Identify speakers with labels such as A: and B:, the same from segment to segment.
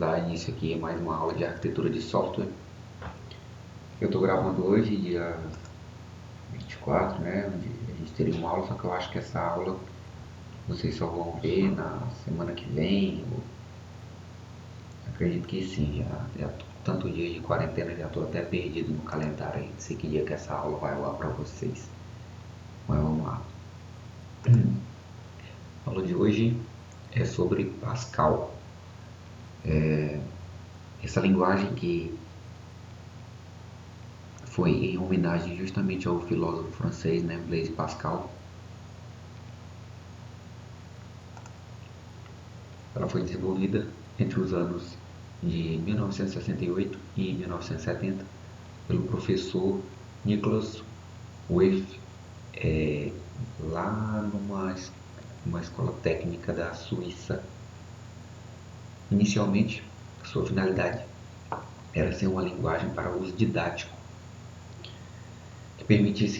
A: dar início aqui a mais uma aula de arquitetura de software. Eu estou gravando hoje, dia 24, né, onde a gente teria uma aula, só que eu acho que essa aula vocês só vão ver na semana que vem. Acredito que sim, já tanto dia de quarentena, já estou até perdido no calendário aí, não sei que dia que essa aula vai lá para vocês. Mas vamos lá. A aula de hoje é sobre Pascal. Essa linguagem que foi em homenagem justamente ao filósofo francês, né, Blaise Pascal. Ela foi desenvolvida entre os anos de 1968 e 1970 pelo professor Nicolas Weiss, lá numa escola técnica da Suíça. Inicialmente, sua finalidade era ser uma linguagem para uso didático, que permitisse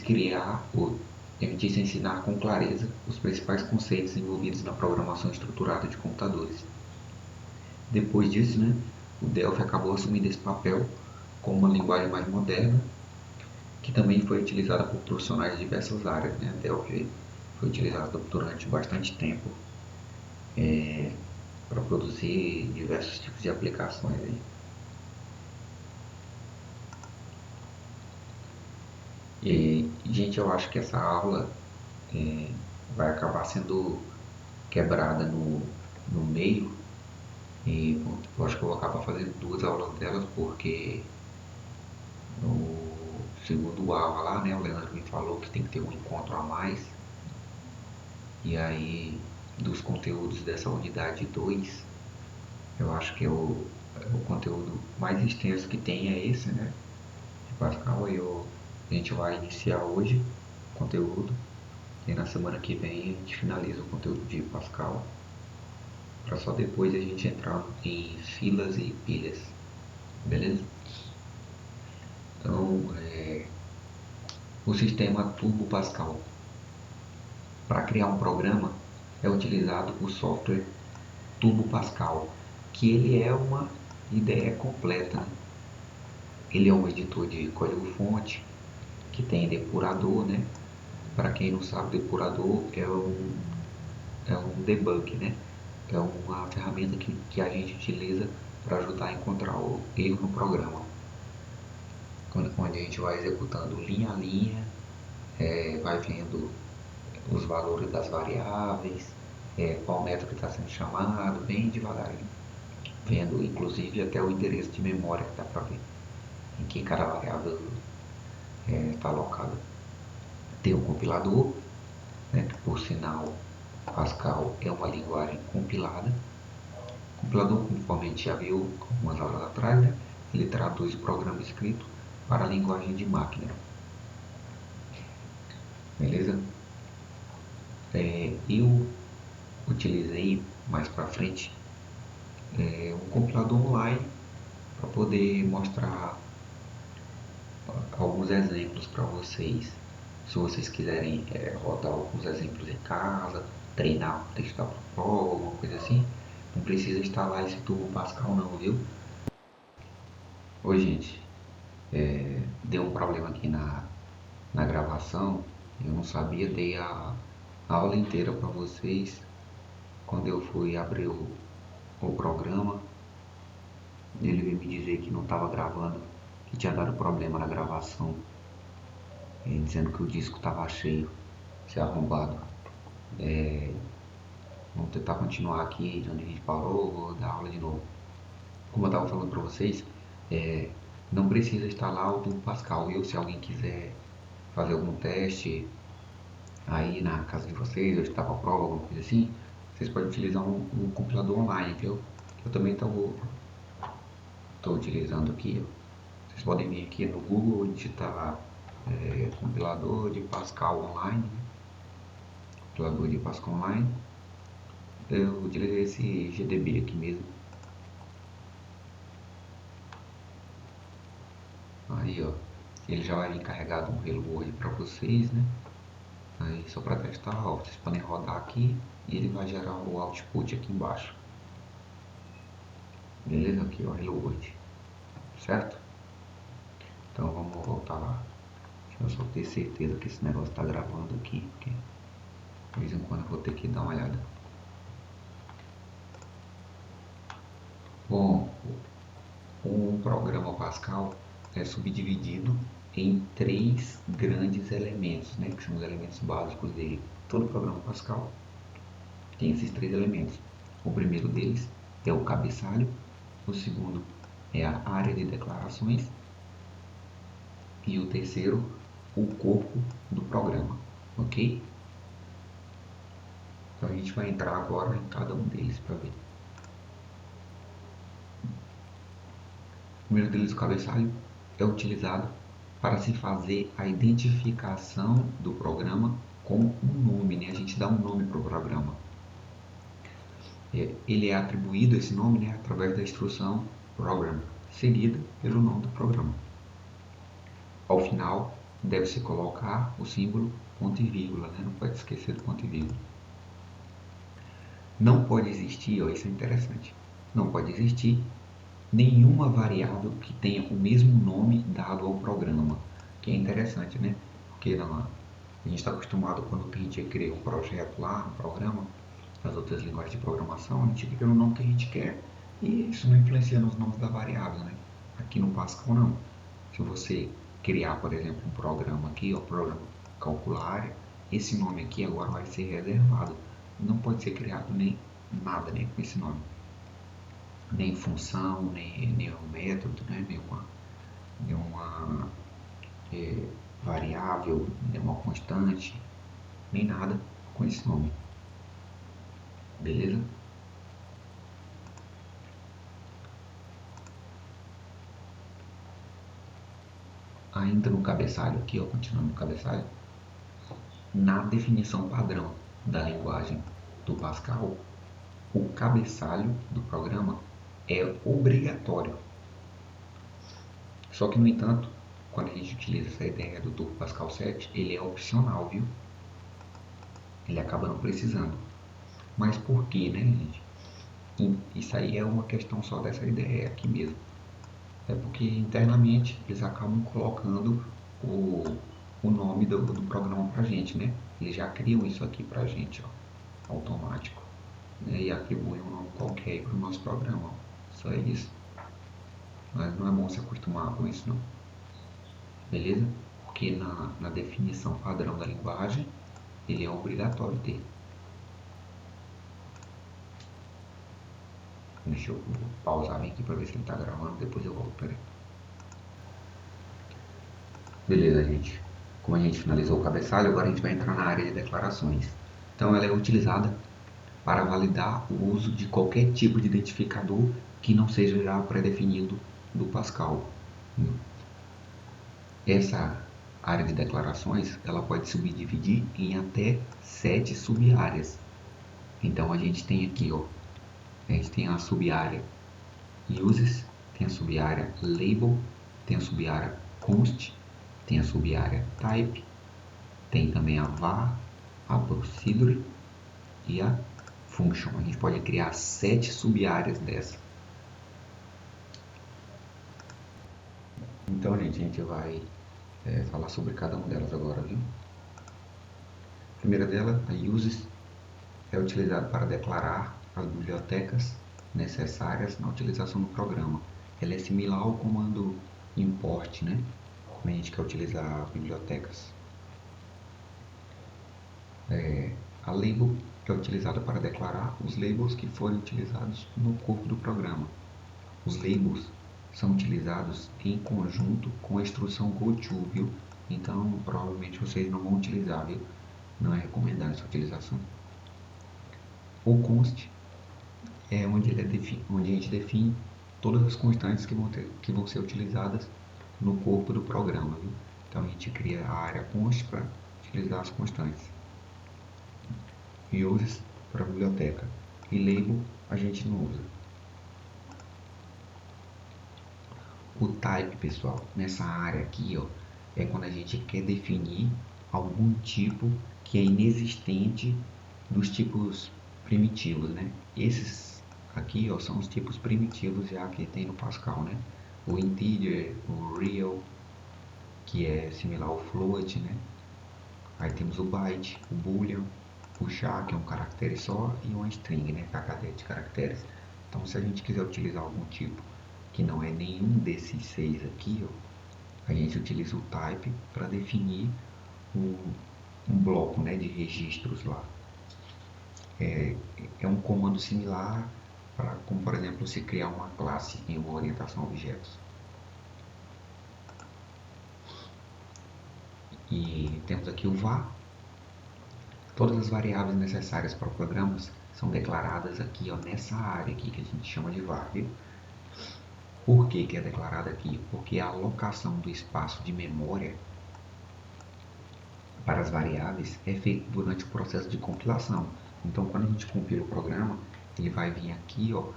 A: ensinar com clareza os principais conceitos envolvidos na programação estruturada de computadores. Depois disso, né, o Delphi acabou assumindo esse papel como uma linguagem mais moderna, que também foi utilizada por profissionais de diversas áreas, né? Delphi foi utilizado durante bastante tempo para produzir diversos tipos de aplicações aí. E, gente, eu acho que essa aula vai acabar sendo quebrada no meio, e eu acho que eu vou acabar fazendo 2 aulas delas, porque no segundo aula lá, né, o Leandro me falou que tem que ter um encontro a mais, e aí dos conteúdos dessa unidade 2, eu acho que o conteúdo mais extenso que tem é esse, né, de Pascal. A gente vai iniciar hoje o conteúdo, e na semana que vem a gente finaliza o conteúdo de Pascal, para só depois a gente entrar em filas e pilhas, beleza? Então, o sistema Turbo Pascal. Para criar um programa é utilizado o software Turbo Pascal, que ele é uma ideia completa, né? Ele é um editor de código-fonte que tem depurador, né? Para quem não sabe, depurador é um debug, né? É uma ferramenta que a gente utiliza para ajudar a encontrar o erro no programa. Onde a gente vai executando linha a linha, vai vendo os valores das variáveis, qual método está sendo chamado, bem devagarinho. Vendo inclusive até o endereço de memória que dá para ver em que cada variável está alocada. Tem o compilador, né, que por sinal Pascal é uma linguagem compilada. O compilador, conforme a gente já viu algumas aulas atrás, né, ele traduz o programa escrito para a linguagem de máquina. Beleza? Eu utilizei mais para frente um compilador online para poder mostrar alguns exemplos para vocês. Se vocês quiserem rodar alguns exemplos em casa, treinar, testar para prova, alguma coisa assim, não precisa instalar esse Turbo Pascal não, viu? Oi, gente, deu um problema aqui na gravação, eu não sabia, dei a aula inteira para vocês. Quando eu fui abrir o programa, ele veio me dizer que não estava gravando, que tinha dado problema na gravação, dizendo que o disco estava cheio, se arrombado. Vamos tentar continuar aqui de onde a gente parou, vou dar aula de novo. Como eu estava falando para vocês, não precisa instalar o Turbo Pascal, viu? Se alguém quiser fazer algum teste aí na casa de vocês, ou estava a prova, alguma coisa assim, vocês podem utilizar um compilador online, viu? Eu também estou utilizando aqui. Vocês podem vir aqui no Google e digitar compilador de Pascal online. Compilador de Pascal online. Eu utilizei esse GDB aqui mesmo. Aí, ó, ele já vai vir carregado um Hello World para vocês, né? Aí, só para testar, ó, vocês podem rodar aqui e ele vai gerar o output aqui embaixo. Beleza? Aqui, ó, Hello World. Certo? Então vamos voltar lá. Deixa eu só ter certeza que esse negócio tá gravando aqui, porque de vez em quando eu vou ter que dar uma olhada. Bom, o programa Pascal é subdividido em três grandes elementos, né, que são os elementos básicos dele. Todo programa Pascal tem esses três elementos. O primeiro deles é o cabeçalho, o segundo é a área de declarações e o terceiro, o corpo do programa, ok? Então a gente vai entrar agora em cada um deles para ver. O primeiro deles, o cabeçalho, é utilizado para se fazer a identificação do programa com um nome, né? A gente dá um nome para o programa. Ele é atribuído esse nome, né, através da instrução program, seguida pelo nome do programa. Ao final, deve-se colocar o símbolo ponto e vírgula, né? Não pode esquecer do ponto e vírgula. Não pode existir, ó, isso é interessante, não pode existir nenhuma variável que tenha o mesmo nome dado ao programa, que é interessante, né? Porque a gente está acostumado quando a gente cria um projeto lá, um programa, nas outras linguagens de programação, a gente clica no nome que a gente quer e isso não influencia nos nomes da variável, né? Aqui no Pascal não. Se você criar, por exemplo, um programa aqui, o programa calcular, esse nome aqui agora vai ser reservado. Não pode ser criado nem nada, né, com esse nome. Nem função, nem um método, né, nenhuma variável, nenhuma constante, nem nada com esse nome. Beleza? Ainda no cabeçalho aqui, ó, continuando no cabeçalho, na definição padrão da linguagem do Pascal, o cabeçalho do programa é obrigatório. Só que, no entanto, quando a gente utiliza essa ideia do Turbo Pascal 7, ele é opcional, viu? Ele acaba não precisando. Mas por quê, né, gente? Isso aí é uma questão só dessa ideia aqui mesmo. É porque internamente eles acabam colocando o nome do programa pra gente, né? Eles já criam isso aqui pra gente, ó, automático. Né? E atribuem um nome qualquer para o nosso programa. Ó. Só é isso. Mas não é bom se acostumar com isso, não. Beleza? Porque na definição padrão da linguagem, ele é obrigatório ter. Deixa eu pausar aqui para ver se ele está gravando, depois eu volto. Peraí. Beleza, gente. Como a gente finalizou o cabeçalho, agora a gente vai entrar na área de declarações. Então, ela é utilizada para validar o uso de qualquer tipo de identificador que não seja já pré-definido do Pascal. Essa área de declarações ela pode subdividir em até 7 sub-áreas. Então, a gente tem aqui, ó, a gente tem a sub-área uses, tem a sub-área label, tem a sub-área const, tem a sub-área type, tem também a var, a procedure e a function. A gente pode criar 7 sub-áreas dessa. Então, gente, a gente vai falar sobre cada uma delas agora, viu? A primeira dela, a uses, é utilizada para declarar as bibliotecas necessárias na utilização do programa. Ela é similar ao comando import, né? Quando a gente quer utilizar bibliotecas. A label é utilizada para declarar os labels que forem utilizados no corpo do programa. Os labels são utilizados em conjunto com a instrução goto, viu? Então, provavelmente vocês não vão utilizar, viu? Não é recomendado essa utilização. O const é onde a gente define todas as constantes que vão ser utilizadas no corpo do programa, viu? Então, a gente cria a área const para utilizar as constantes. Uses para a biblioteca. E label a gente não usa. O type, pessoal, nessa área aqui, ó, é quando a gente quer definir algum tipo que é inexistente dos tipos primitivos, né? Esses aqui, ó, são os tipos primitivos já que tem no Pascal, né? O integer, o real, que é similar ao float, né? Aí temos o byte, o boolean, o char, que é um caractere só, e uma string, né? Que é a cadeia de caracteres. Então, se a gente quiser utilizar algum tipo que não é nenhum desses 6 aqui, ó, a gente utiliza o type para definir um bloco, né, de registros lá. É um comando similar para, como por exemplo, se criar uma classe em uma orientação a objetos. E temos aqui o var. Todas as variáveis necessárias para programas são declaradas aqui, ó, nessa área aqui que a gente chama de var, viu? Por que é declarada aqui? Porque a alocação do espaço de memória para as variáveis é feita durante o processo de compilação. Então, quando a gente compila o programa, ele vai vir aqui, ó,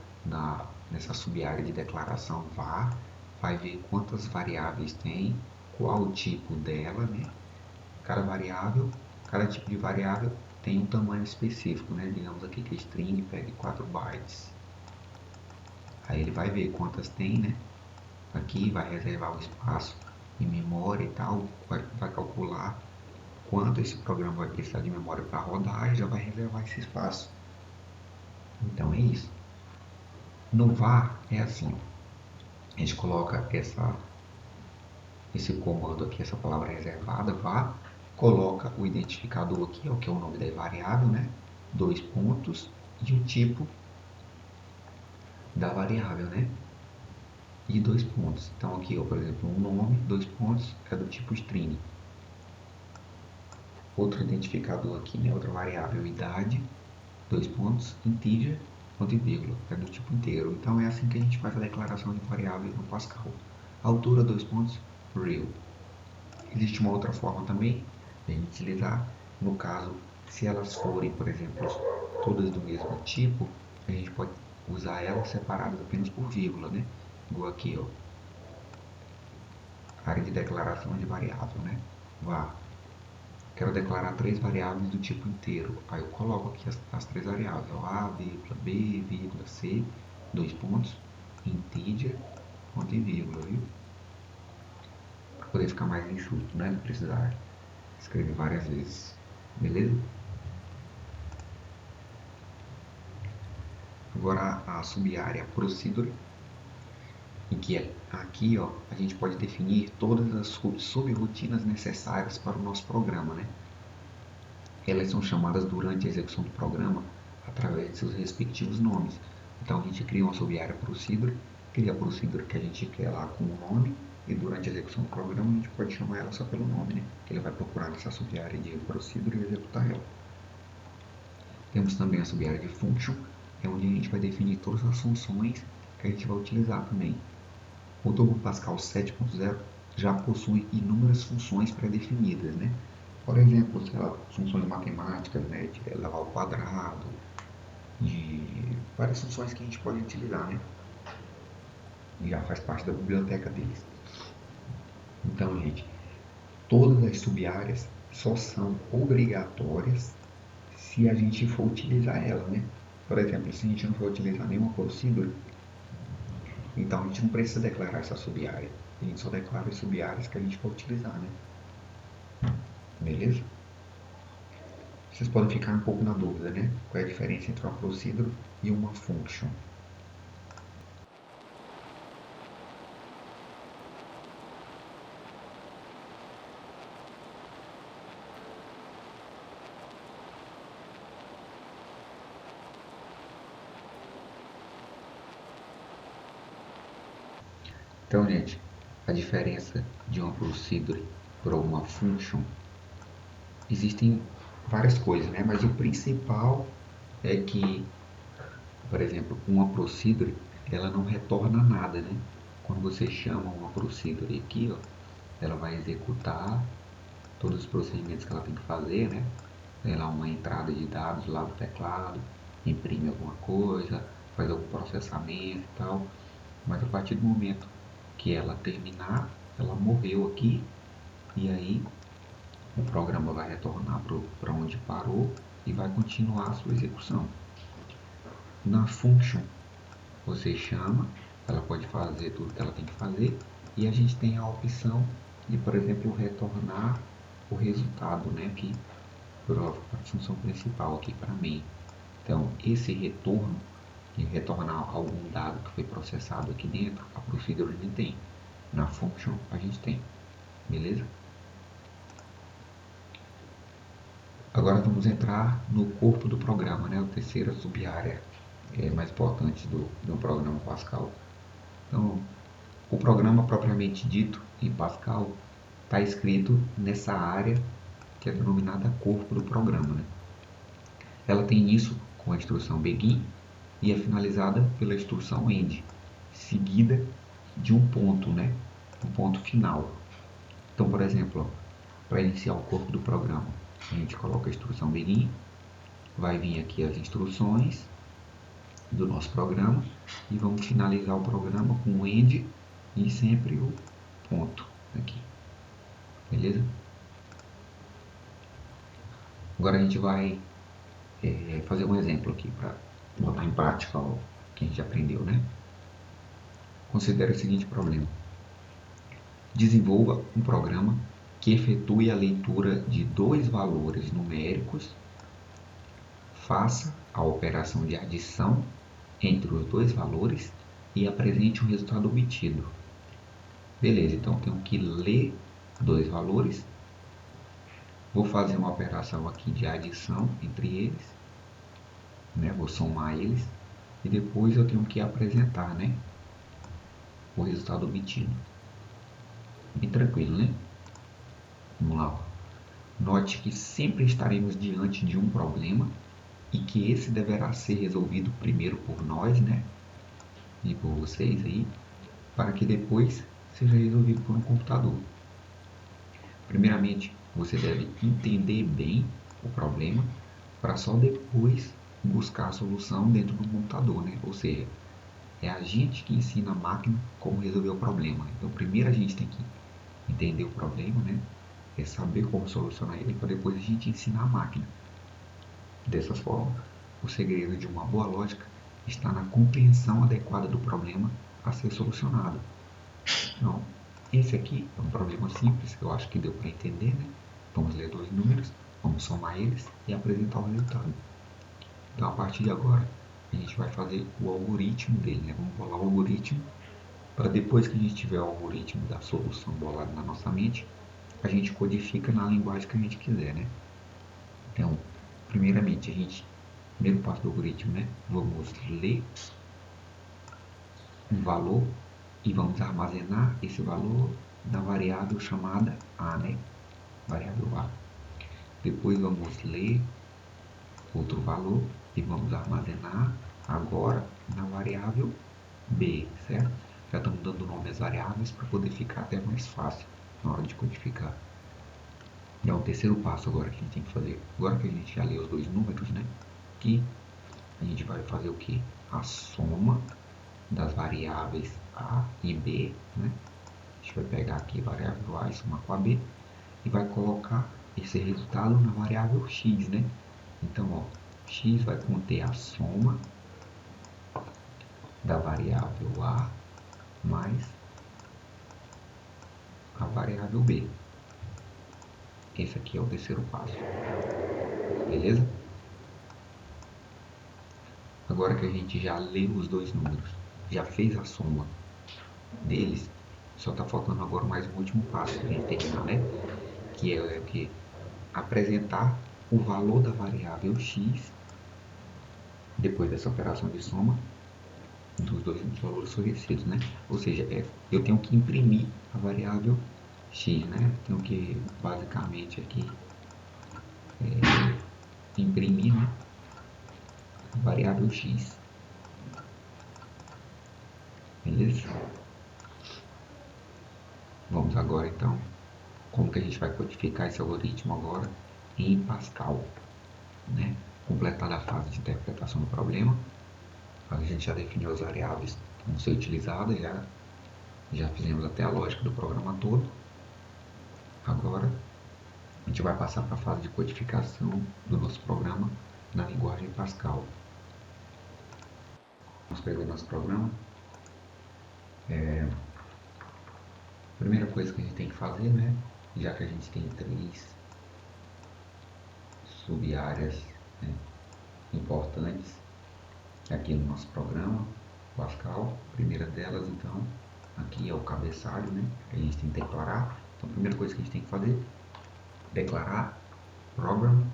A: nessa sub-área de declaração var, vai ver quantas variáveis tem, qual o tipo dela, né? Cada tipo de variável tem um tamanho específico, né? Digamos aqui que a string pegue 4 bytes. Aí ele vai ver quantas tem, né? Aqui vai reservar o espaço em memória e tal, vai calcular quanto esse programa vai precisar de memória para rodar e já vai reservar esse espaço. Então é isso. No var é assim, a gente coloca esse comando aqui, essa palavra reservada, var, coloca o identificador aqui, que é o nome da variável, né? 2 pontos e o tipo da variável, né? E 2 pontos. Então aqui, ó, por exemplo, um nome, 2 pontos, é do tipo string. Outro identificador aqui, né? Outra variável, idade, 2 pontos, integer, ponto e vírgula, é do tipo inteiro. Então é assim que a gente faz a declaração de variáveis no Pascal. Altura, 2 pontos, real. Existe uma outra forma também de a gente utilizar, no caso, se elas forem, por exemplo, todas do mesmo tipo, a gente pode usar elas separadas apenas por vírgula, né? Igual aqui, ó, área de declaração de variável, né? Var. Quero declarar 3 variáveis do tipo inteiro. Aí eu coloco aqui as 3 variáveis, ó, A, vírgula, B, vírgula, C, 2 pontos, integer, ponto e vírgula, viu? Para poder ficar mais enxuto, né? Não precisar escrever várias vezes. Beleza? Agora a sub-área procedure, em que aqui, ó, a gente pode definir todas as subrutinas necessárias para o nosso programa, né? Elas são chamadas durante a execução do programa através de seus respectivos nomes. Então a gente cria uma sub-área procedure, cria a procedure que a gente quer lá com o nome, e durante a execução do programa a gente pode chamar ela só pelo nome, né? Que ele vai procurar nessa sub-área de procedure e executar ela. Temos também a sub-área de function, é onde a gente vai definir todas as funções que a gente vai utilizar também. O Turbo Pascal 7.0 já possui inúmeras funções pré-definidas, né? Por exemplo, sei lá, funções matemáticas, né, de elevar ao quadrado, de várias funções que a gente pode utilizar, né? E já faz parte da biblioteca deles. Então, gente, todas as sub-áreas só são obrigatórias se a gente for utilizar ela, né? Por exemplo, se a gente não for utilizar nenhuma procedure, então a gente não precisa declarar essa sub-área. A gente só declara as sub-áreas que a gente for utilizar, né? Beleza? Vocês podem ficar um pouco na dúvida, né? Qual é a diferença entre uma procedure e uma function? Então, gente, a diferença de uma procedure para uma function, existem várias coisas, né? Mas o principal é que, por exemplo, uma procedure, ela não retorna nada, né? Quando você chama uma procedure aqui, ó, ela vai executar todos os procedimentos que ela tem que fazer, né? Ela uma entrada de dados lá do teclado, imprime alguma coisa, faz algum processamento e tal. Mas a partir do momento que ela terminar, ela morreu aqui e aí o programa vai retornar para onde parou e vai continuar a sua execução. Na function, Você chama, ela pode fazer tudo que ela tem que fazer e a gente tem a opção de, por exemplo, retornar o resultado, né, aqui para a função principal aqui para main. Então, esse retorno, de retornar algum dado que foi processado aqui dentro, a procedure não tem. Na function a gente tem, beleza? Agora vamos entrar no corpo do programa, né? A terceira sub-área mais importante do programa Pascal. Então, o programa propriamente dito em Pascal está escrito nessa área que é denominada corpo do programa, né? Ela tem início com a instrução begin e é finalizada pela instrução end, seguida de um ponto, né? Um ponto final. Então, por exemplo, para iniciar o corpo do programa, a gente coloca a instrução begin, vai vir aqui as instruções do nosso programa e vamos finalizar o programa com o end e sempre o ponto aqui, beleza? Agora a gente vai fazer um exemplo aqui para botar em prática o que a gente aprendeu, né? Considere o seguinte problema. Desenvolva um programa que efetue a leitura de dois valores numéricos, faça a operação de adição entre os dois valores e apresente o resultado obtido. Beleza, então tenho que ler dois valores, vou fazer uma operação aqui de adição entre eles, né? Vou somar eles e depois eu tenho que apresentar, né, o resultado obtido. Bem tranquilo, né? Vamos lá. Note que sempre estaremos diante de um problema e que esse deverá ser resolvido primeiro por nós, né? E por vocês aí, para que depois seja resolvido por um computador. Primeiramente, você deve entender bem o problema para só depois buscar a solução dentro do computador, né? Ou seja, é a gente que ensina a máquina como resolver o problema. Então, primeiro a gente tem que entender o problema, né? É saber como solucionar ele para depois a gente ensinar a máquina. Dessa forma, o segredo de uma boa lógica está na compreensão adequada do problema a ser solucionado. Então, esse aqui é um problema simples, eu acho que deu para entender, né? Vamos ler dois números, vamos somar eles e apresentar o resultado. Então, a partir de agora, a gente vai fazer o algoritmo dele, né? Vamos bolar o algoritmo para depois que a gente tiver o algoritmo da solução bolado na nossa mente, a gente codifica na linguagem que a gente quiser, né? Então, primeiramente, primeiro passo do algoritmo, né? Vamos ler um valor e vamos armazenar esse valor na variável chamada A, né? Variável A. Depois vamos ler outro valor e vamos armazenar agora na variável B, certo? Já estamos dando nome às variáveis para poder ficar até mais fácil na hora de codificar. E é o terceiro passo agora que a gente tem que fazer. Agora que a gente já leu os dois números, né? Aqui a gente vai fazer o que? A soma das variáveis A e B, né? A gente vai pegar aqui a variável A e somar com a B e vai colocar esse resultado na variável X, né? Então, ó, X vai conter a soma da variável A mais a variável B. Esse aqui é o terceiro passo. Beleza? Agora que a gente já leu os dois números, já fez a soma deles, só está faltando agora mais um último passo para a gente terminar, né? Que é o que? Apresentar o valor da variável x depois dessa operação de soma dos dois valores fornecidos, né? Ou seja, eu tenho que imprimir a variável x, né? Tenho que basicamente aqui imprimir, né, a variável x. Beleza? Vamos agora então, como que a gente vai codificar esse algoritmo agora em Pascal, né? Completada a fase de interpretação do problema, a gente já definiu as variáveis que vão ser utilizadas, já fizemos até a lógica do programa todo. Agora a gente vai passar para a fase de codificação do nosso programa na linguagem Pascal. Vamos pegar o nosso programa. Primeira coisa que a gente tem que fazer, né? Já que a gente tem 3 sub-áreas, né, importantes aqui no nosso programa Pascal. A primeira delas, então, aqui é o cabeçalho, né? Que a gente tem que declarar. Então, a primeira coisa que a gente tem que fazer, declarar program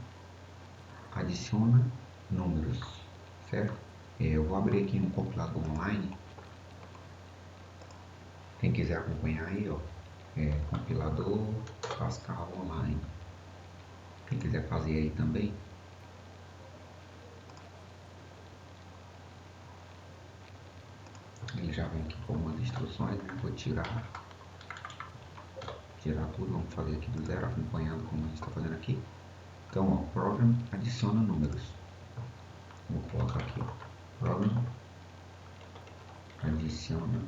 A: adiciona números, certo? Eu vou abrir aqui no compilador online. Quem quiser acompanhar aí, ó, compilador Pascal online. Quem quiser fazer aí também. Ele já vem aqui com algumas instruções, né? Vou tirar tudo, vamos fazer aqui do zero, acompanhando como a gente está fazendo aqui. Então, ó, program adiciona números. Vou colocar aqui, ó, program adiciona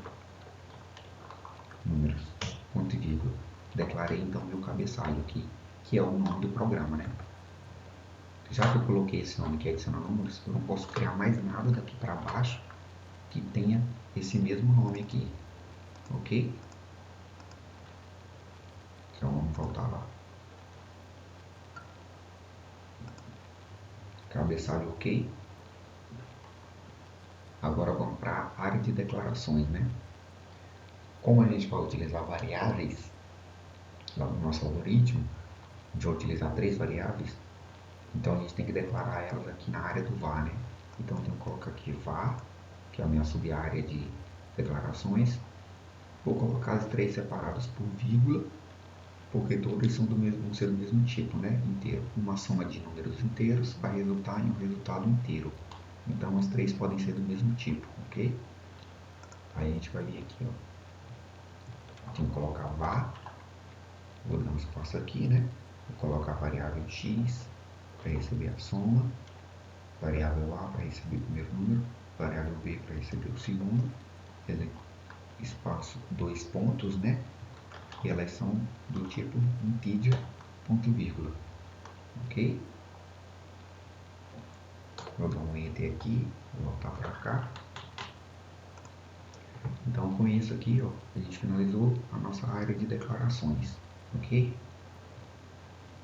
A: números, ponto e vírgula. Declarei então meu cabeçalho aqui, que é o nome do programa, né? Já que eu coloquei esse nome que é adicionar números, eu não posso criar mais nada daqui para baixo que tenha esse mesmo nome aqui, ok? Então vamos voltar lá. Cabeçalho ok. Agora vamos para a área de declarações, né? Como a gente vai utilizar variáveis lá no nosso algoritmo, a gente vai utilizar 3 variáveis, então a gente tem que declarar elas aqui na área do var, né? Então eu tenho que colocar aqui var, que é a minha sub-área de declarações. Vou colocar as 3 separadas por vírgula, porque todas vão ser do mesmo tipo, né? Inteiro. Uma soma de números inteiros vai resultar em um resultado inteiro. Então as 3 podem ser do mesmo tipo, ok? Aí a gente vai vir aqui, ó. Tem que colocar var. Vou dar um espaço aqui, né? Vou colocar a variável x para receber a soma, variável a para receber o primeiro número, variável b para receber o segundo, espaço 2 pontos, né? E elas são do tipo integer, ponto e vírgula, ok? Vou dar um enter aqui, vou voltar para cá. Então com isso aqui, ó, a gente finalizou a nossa área de declarações, ok?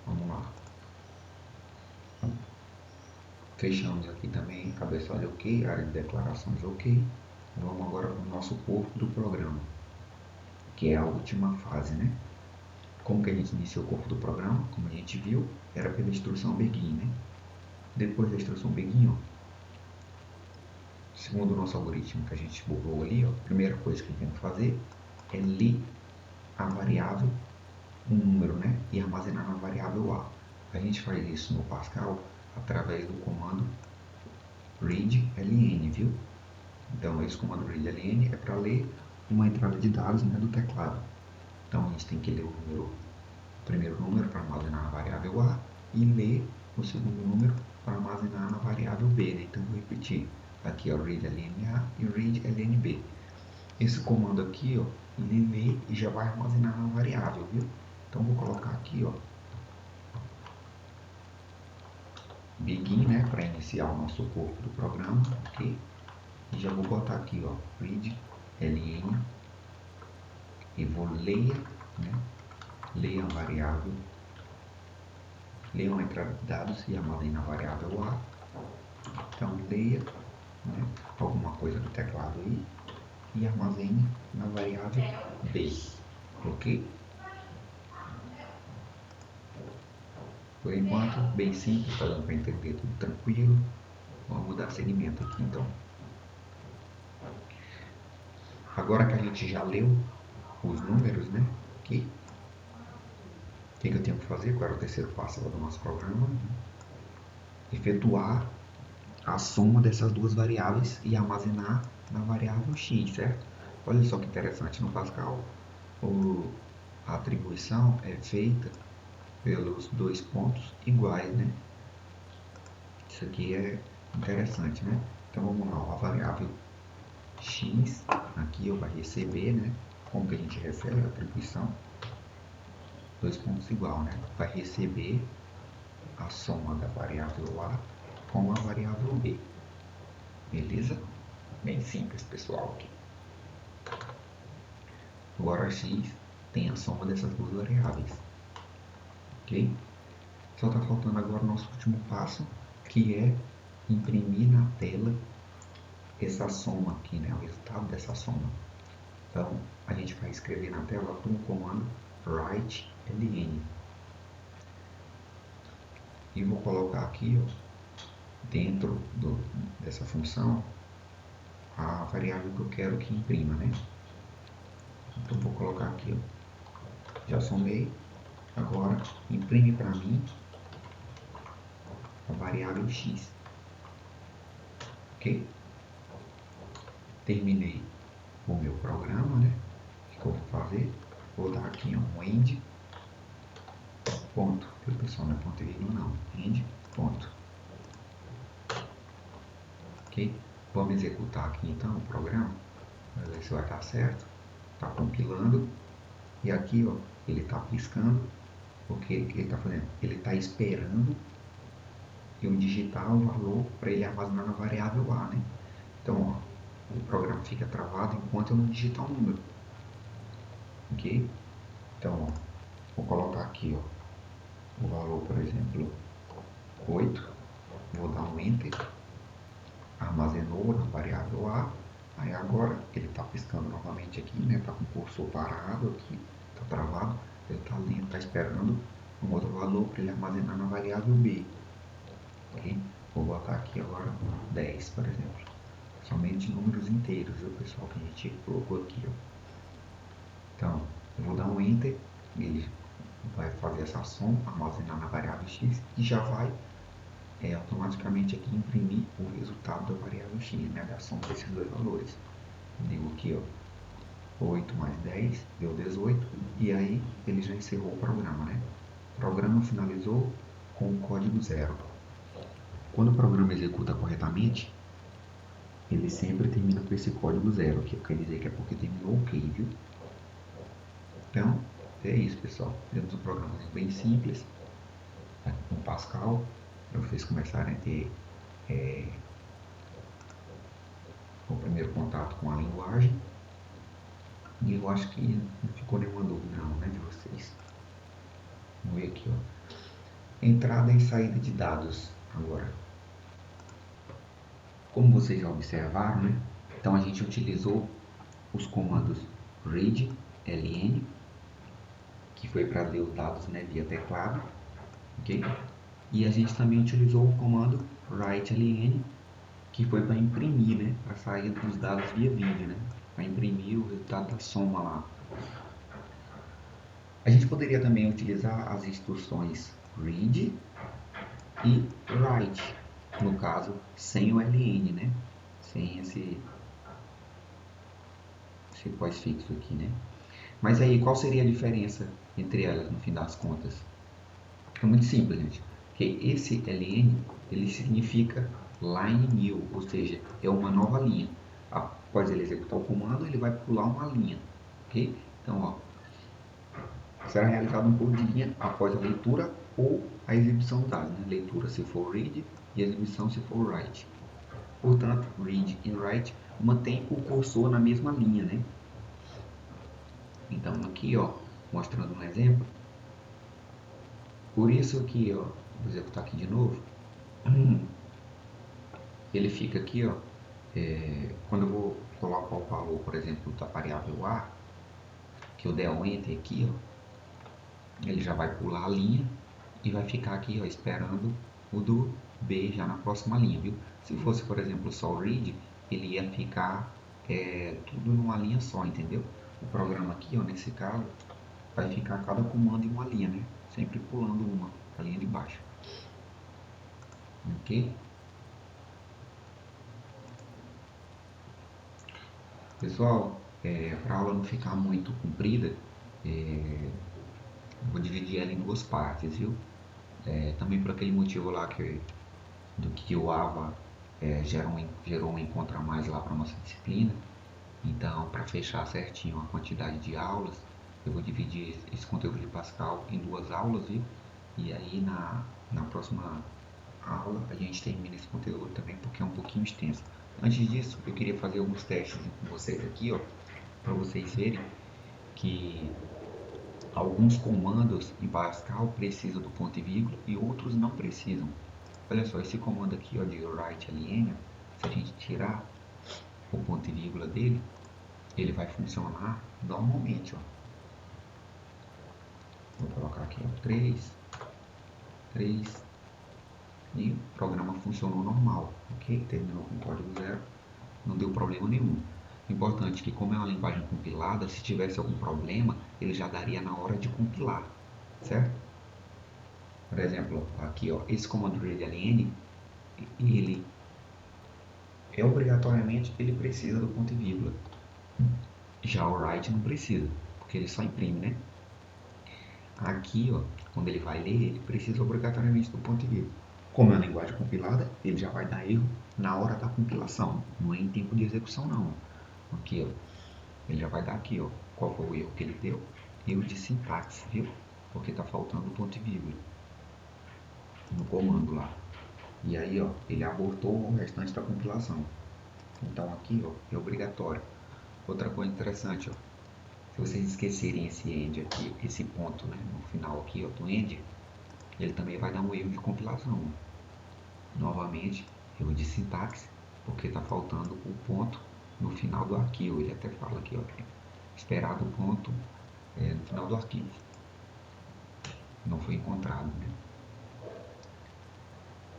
A: Vamos lá. Fechamos aqui também cabeçalho ok, área de declarações ok. Vamos agora para o nosso corpo do programa, que é a última fase, né? Como que a gente iniciou o corpo do programa? Como a gente viu, era pela instrução begin, né? Depois da instrução begin, ó, segundo o nosso algoritmo que a gente burlou ali, ó, a primeira coisa que a gente tem que fazer é ler a variável, um número, né? E armazenar na variável A. A gente faz isso no Pascal através do comando readln, viu? Então, esse comando readln é para ler uma entrada de dados, né, do teclado. Então, a gente tem que ler o primeiro número para armazenar na variável A e ler o segundo número para armazenar na variável B, né? Então, vou repetir. Aqui é o readln A e o readln B. Esse comando aqui, ó, ele lê e já vai armazenar na variável, viu? Então, vou colocar aqui, ó, begin, né, para iniciar o nosso corpo do programa, ok? E já vou botar aqui, ó, readln e vou leia, né, leia a variável, leia uma entrada de dados e armazena a variável A. Então, leia, né, alguma coisa do teclado aí e armazene na variável B, ok? Por enquanto, bem simples, está dando para entender tudo tranquilo. Vamos dar seguimento aqui então. Agora que a gente já leu os números, né? Aqui, o que eu tenho que fazer? Qual era o terceiro passo do nosso programa? Efetuar a soma dessas duas variáveis e armazenar na variável x, certo? Olha só que interessante, no Pascal a atribuição é feita pelos 2 pontos iguais, né? Isso aqui é interessante, né? Então vamos lá, a variável x aqui vai receber, né? Como que a gente recebe a atribuição? 2 pontos igual, né? Vai receber a soma da variável A com a variável B. Beleza? Bem simples, pessoal. Agora x tem a soma dessas duas variáveis. Ok? Só está faltando agora o nosso último passo, que é imprimir na tela essa soma aqui, né? O resultado dessa soma. Então, a gente vai escrever na tela com o comando write_ln. E vou colocar aqui, ó, dentro dessa função, a variável que eu quero que imprima, né? Então, vou colocar aqui, ó, já somei. Agora, imprime para mim a variável x. Ok? Terminei o meu programa, né? O que eu vou fazer? Vou dar aqui um end, ponto. O pessoal não é ponto e vírgula não. End, ponto. Ok? Vamos executar aqui então o programa. Para ver se vai dar certo. Está compilando. E aqui, ó, ele está piscando. O que ele está fazendo? Ele está esperando eu digitar o valor para ele armazenar na variável A, né? Então, ó, o programa fica travado enquanto eu não digitar o número. Ok? Então, ó, vou colocar aqui, ó, o valor, por exemplo, 8. Vou dar um Enter. Armazenou na variável A. Aí agora ele está piscando novamente aqui, né? Está com o cursor parado aqui, está travado. Ele está lendo, está esperando um outro valor para ele armazenar na variável B. Okay? Vou botar aqui agora 10, por exemplo. Somente números inteiros, viu, pessoal, que a gente colocou aqui, ó. Então, eu vou dar um Enter, ele vai fazer essa soma, armazenar na variável x e já vai automaticamente aqui imprimir o resultado da variável x, né, da soma desses dois valores. Digo aqui, ó, 8 mais 10 deu 18, e aí ele já encerrou o programa, né? O programa finalizou com o código 0. Quando o programa executa corretamente, ele sempre termina com esse código 0, que quer dizer que é porque terminou ok, viu? Então, é isso, pessoal. Temos um programa bem simples, com Pascal, para vocês começarem a ter o primeiro contato com a linguagem. E eu acho que não ficou nenhuma dúvida não, né, de vocês. Vamos ver aqui, ó. Entrada e saída de dados agora. Como vocês já observaram, né? Então a gente utilizou os comandos read, ln, que foi para ler os dados, né, via teclado, ok? E a gente também utilizou o comando write_ln, que foi para imprimir, né, para sair dos dados via vídeo, né, para imprimir o resultado da soma lá. A gente poderia também utilizar as instruções read e write, no caso, sem o ln, né, sem esse pós-fixo aqui, né. Mas aí, qual seria a diferença entre elas, no fim das contas? É muito simples, gente. Porque esse ln, ele significa line new, ou seja, é uma nova linha. Após ele executar o comando, ele vai pular uma linha, ok? Então, ó, será realizado um pulo de linha após a leitura ou a exibição dos dados, né? Leitura se for read e exibição se for write. Portanto, read e write mantém o cursor na mesma linha, né? Então, aqui, ó, mostrando um exemplo. Por isso que, ó, vou executar aqui de novo. Ele fica aqui, ó, quando eu vou colocar o valor, por exemplo, da variável A, que eu der um Enter aqui, ó, ele já vai pular a linha e vai ficar aqui, ó, esperando o do B já na próxima linha, viu? Se fosse, por exemplo, só o read, ele ia ficar tudo numa linha só, entendeu? O programa aqui, ó, nesse caso, vai ficar cada comando em uma linha, né? Sempre pulando uma, a linha de baixo. Ok? Pessoal, para a aula não ficar muito comprida, vou dividir ela em duas partes, viu? Também por aquele motivo lá do que o AVA gerou um encontro a mais lá para nossa disciplina. Então, para fechar certinho a quantidade de aulas, eu vou dividir esse conteúdo de Pascal em duas aulas, viu? E aí na próxima aula a gente termina esse conteúdo também, porque é um pouquinho extenso. Antes disso, eu queria fazer alguns testes com vocês aqui, ó, para vocês verem que alguns comandos em Pascal precisam do ponto e vírgula e outros não precisam. Olha só, esse comando aqui, ó, de write_ln, se a gente tirar o ponto e vírgula dele, ele vai funcionar normalmente, ó. Vou colocar aqui, ó, 3, e o programa funcionou normal, ok? Terminou com código 0, não deu problema nenhum. Importante que, como é uma linguagem compilada, se tivesse algum problema, ele já daria na hora de compilar, certo? Por exemplo, aqui, ó, esse comando readLN, ele obrigatoriamente ele precisa do ponto e vírgula. Já o write não precisa, porque ele só imprime, né? Aqui, ó, quando ele vai ler, ele precisa obrigatoriamente do ponto e vírgula. Como é uma linguagem compilada, ele já vai dar erro na hora da compilação, não é em tempo de execução não. Aqui, ó, ele já vai dar aqui, ó, qual foi o erro que ele deu? Erro de sintaxe, viu? Porque tá faltando ponto e vírgula no comando lá. E aí, ó, ele abortou o restante da compilação. Então aqui, ó, é obrigatório. Outra coisa interessante, ó, se vocês esquecerem esse end aqui, esse ponto, né, no final aqui, ó, do end, ele também vai dar um erro de compilação. Novamente, erro de sintaxe, porque está faltando o ponto no final do arquivo. Ele até fala aqui, ó, esperado o ponto no final do arquivo. Não foi encontrado, né?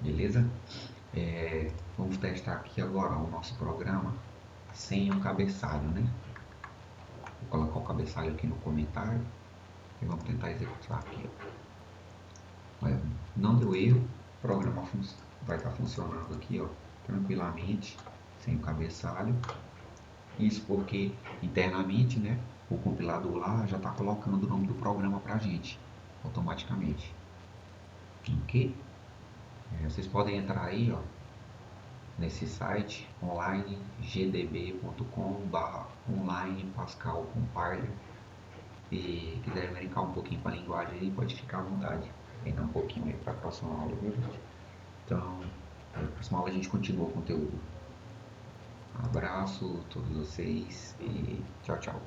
A: Beleza? Vamos testar aqui agora o nosso programa sem o cabeçalho, né? Vou colocar o cabeçalho aqui no comentário e vamos tentar executar aqui, ó. Olha, não deu erro, o programa vai estar funcionando aqui, ó, tranquilamente, sem o cabeçalho. Isso porque internamente, né, o compilador lá já está colocando o nome do programa para a gente automaticamente, ok? Vocês podem entrar aí, ó, nesse site online gdb.com/online Pascal Compiler e quiser brincar um pouquinho com a linguagem aí, pode ficar à vontade. Ainda um pouquinho aí para a próxima aula, viu, gente? Então, na próxima aula a gente continua o conteúdo. Um abraço a todos vocês e tchau, tchau.